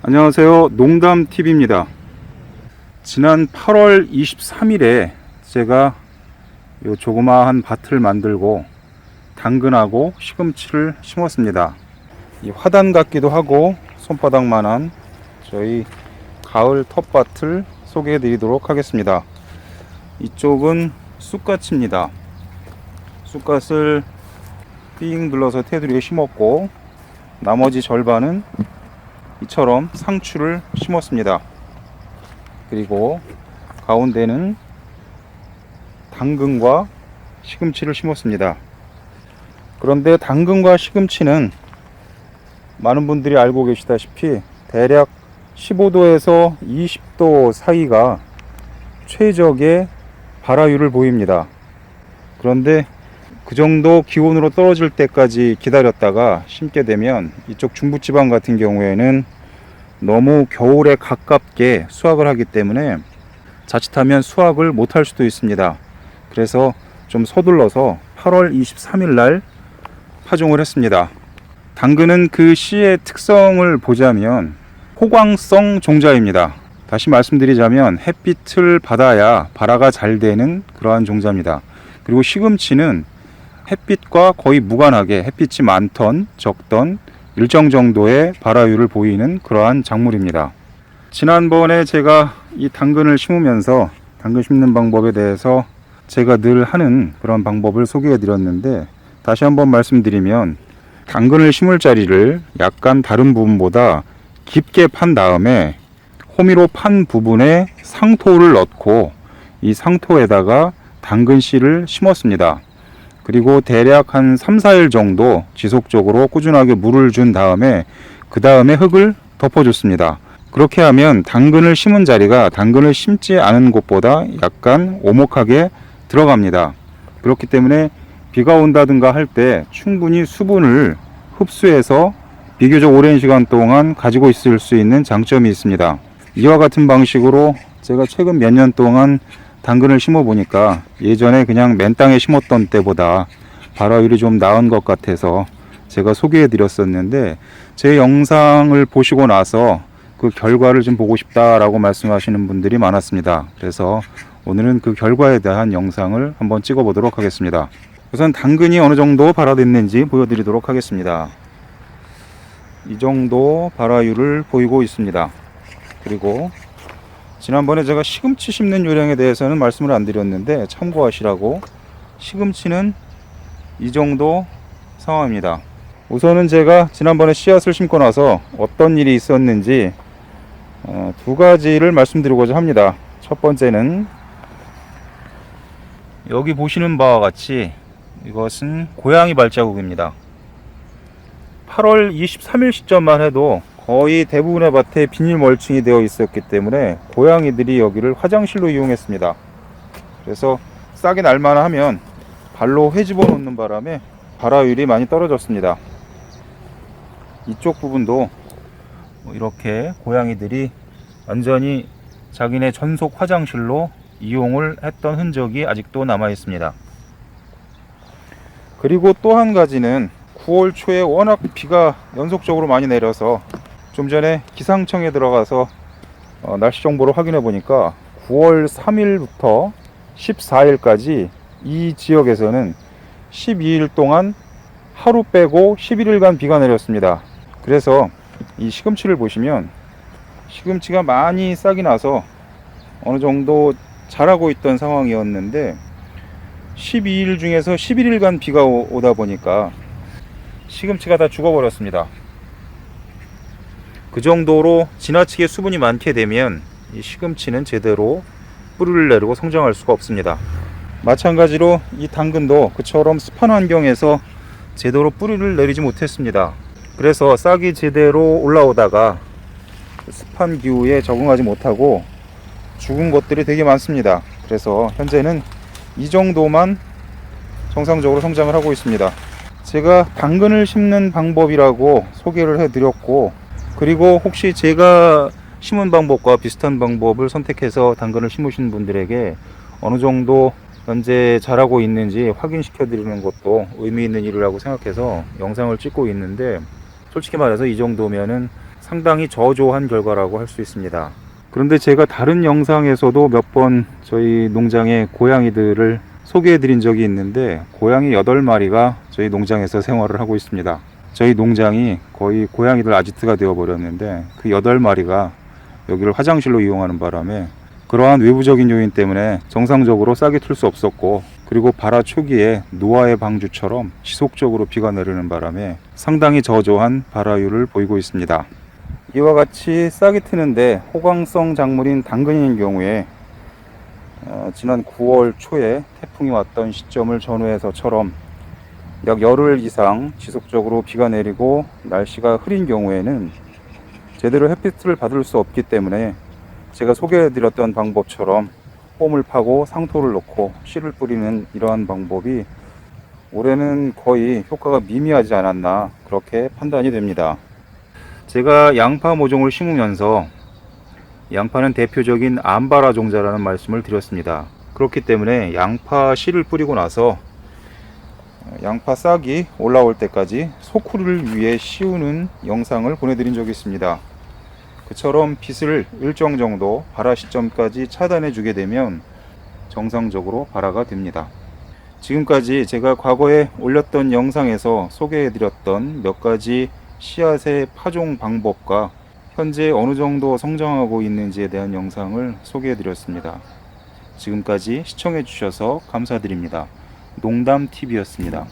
안녕하세요, 농담TV입니다. 지난 8월 23일에 제가 이 조그마한 밭을 만들고 당근하고 시금치를 심었습니다. 이 화단 같기도 하고 손바닥만한 저희 가을 텃밭을 소개해 드리도록 하겠습니다. 이쪽은 쑥갓입니다. 쑥갓을 삥 둘러서 테두리에 심었고, 나머지 절반은 이처럼 상추를 심었습니다. 그리고 가운데는 당근과 시금치를 심었습니다. 그런데 당근과 시금치는 많은 분들이 알고 계시다시피 대략 15도에서 20도 사이가 최적의 발화율을 보입니다. 그런데 그 정도 기온으로 떨어질 때까지 기다렸다가 심게 되면 이쪽 중부지방 같은 경우에는 너무 겨울에 가깝게 수확을 하기 때문에 자칫하면 수확을 못할 수도 있습니다. 그래서 좀 서둘러서 8월 23일 날 파종을 했습니다. 당근은 그 씨의 특성을 보자면 호광성 종자입니다. 다시 말씀드리자면 햇빛을 받아야 발화가 잘 되는 그러한 종자입니다. 그리고 시금치는 햇빛과 거의 무관하게 햇빛이 많던 적던 일정 정도의 발화율을 보이는 그러한 작물입니다. 지난번에 제가 이 당근을 심으면서 당근 심는 방법에 대해서 제가 늘 하는 그런 방법을 소개해 드렸는데, 다시 한번 말씀드리면 당근을 심을 자리를 약간 다른 부분보다 깊게 판 다음에 호미로 판 부분에 상토를 넣고 이 상토에다가 당근 씨를 심었습니다. 그리고 대략 한 3, 4일 정도 지속적으로 꾸준하게 물을 준 다음에 그 다음에 흙을 덮어줬습니다. 그렇게 하면 당근을 심은 자리가 당근을 심지 않은 곳보다 약간 오목하게 들어갑니다. 그렇기 때문에 비가 온다든가 할 때 충분히 수분을 흡수해서 비교적 오랜 시간 동안 가지고 있을 수 있는 장점이 있습니다. 이와 같은 방식으로 제가 최근 몇 년 동안 당근을 심어 보니까 예전에 그냥 맨 땅에 심었던 때보다 발화율이 좀 나은 것 같아서 제가 소개해 드렸었는데, 제 영상을 보시고 나서 그 결과를 좀 보고 싶다라고 말씀하시는 분들이 많았습니다. 그래서 오늘은 그 결과에 대한 영상을 한번 찍어 보도록 하겠습니다. 우선 당근이 어느 정도 발화됐는지 보여드리도록 하겠습니다. 이 정도 발화율을 보이고 있습니다. 그리고 지난번에 제가 시금치 심는 요령에 대해서는 말씀을 안 드렸는데 참고하시라고, 시금치는 이 정도 상황입니다. 우선은 제가 지난번에 씨앗을 심고 나서 어떤 일이 있었는지 두 가지를 말씀드리고자 합니다. 첫 번째는 여기 보시는 바와 같이 이것은 고양이 발자국입니다. 8월 23일 시점만 해도 거의 대부분의 밭에 비닐 멀칭이 되어 있었기 때문에 고양이들이 여기를 화장실로 이용했습니다. 그래서 싹이 날만 하면 발로 헤집어 놓는 바람에 발화율이 많이 떨어졌습니다. 이쪽 부분도 이렇게 고양이들이 완전히 자기네 전속 화장실로 이용을 했던 흔적이 아직도 남아 있습니다. 그리고 또 한 가지는 9월 초에 워낙 비가 연속적으로 많이 내려서 좀 전에 기상청에 들어가서 날씨 정보를 확인해 보니까 9월 3일부터 14일까지 이 지역에서는 12일 동안 하루 빼고 11일간 비가 내렸습니다. 그래서 이 시금치를 보시면 시금치가 많이 싹이 나서 어느 정도 자라고 있던 상황이었는데 12일 중에서 11일간 비가 오다 보니까 시금치가 다 죽어버렸습니다. 그 정도로 지나치게 수분이 많게 되면 이 시금치는 제대로 뿌리를 내리고 성장할 수가 없습니다. 마찬가지로 이 당근도 그처럼 습한 환경에서 제대로 뿌리를 내리지 못했습니다. 그래서 싹이 제대로 올라오다가 습한 기후에 적응하지 못하고 죽은 것들이 되게 많습니다. 그래서 현재는 이 정도만 정상적으로 성장을 하고 있습니다. 제가 당근을 심는 방법이라고 소개를 해드렸고, 그리고 혹시 제가 심은 방법과 비슷한 방법을 선택해서 당근을 심으신 분들에게 어느 정도 현재 자라고 있는지 확인시켜 드리는 것도 의미 있는 일이라고 생각해서 영상을 찍고 있는데, 솔직히 말해서 이 정도면은 상당히 저조한 결과라고 할 수 있습니다. 그런데 제가 다른 영상에서도 몇 번 저희 농장의 고양이들을 소개해 드린 적이 있는데, 고양이 8마리가 저희 농장에서 생활을 하고 있습니다. 저희 농장이 거의 고양이들 아지트가 되어 버렸는데, 그 8마리가 여기를 화장실로 이용하는 바람에 그러한 외부적인 요인 때문에 정상적으로 싹이 틀 수 없었고, 그리고 발화 초기에 노아의 방주처럼 지속적으로 비가 내리는 바람에 상당히 저조한 발화율을 보이고 있습니다. 이와 같이 싹이 트는데 호강성 작물인 당근인 경우에 지난 9월 초에 태풍이 왔던 시점을 전후해서처럼 약 열흘 이상 지속적으로 비가 내리고 날씨가 흐린 경우에는 제대로 햇빛을 받을 수 없기 때문에 제가 소개해드렸던 방법처럼 홈을 파고 상토를 놓고 씨를 뿌리는 이러한 방법이 올해는 거의 효과가 미미하지 않았나, 그렇게 판단이 됩니다. 제가 양파 모종을 심으면서 양파는 대표적인 암발화 종자라는 말씀을 드렸습니다. 그렇기 때문에 양파 씨를 뿌리고 나서 양파 싹이 올라올 때까지 소쿠리를 위해 씌우는 영상을 보내드린 적이 있습니다. 그처럼 빛을 일정 정도 발화 시점까지 차단해 주게 되면 정상적으로 발화가 됩니다. 지금까지 제가 과거에 올렸던 영상에서 소개해 드렸던 몇 가지 씨앗의 파종 방법과 현재 어느 정도 성장하고 있는지에 대한 영상을 소개해 드렸습니다. 지금까지 시청해 주셔서 감사드립니다. 농담TV였습니다.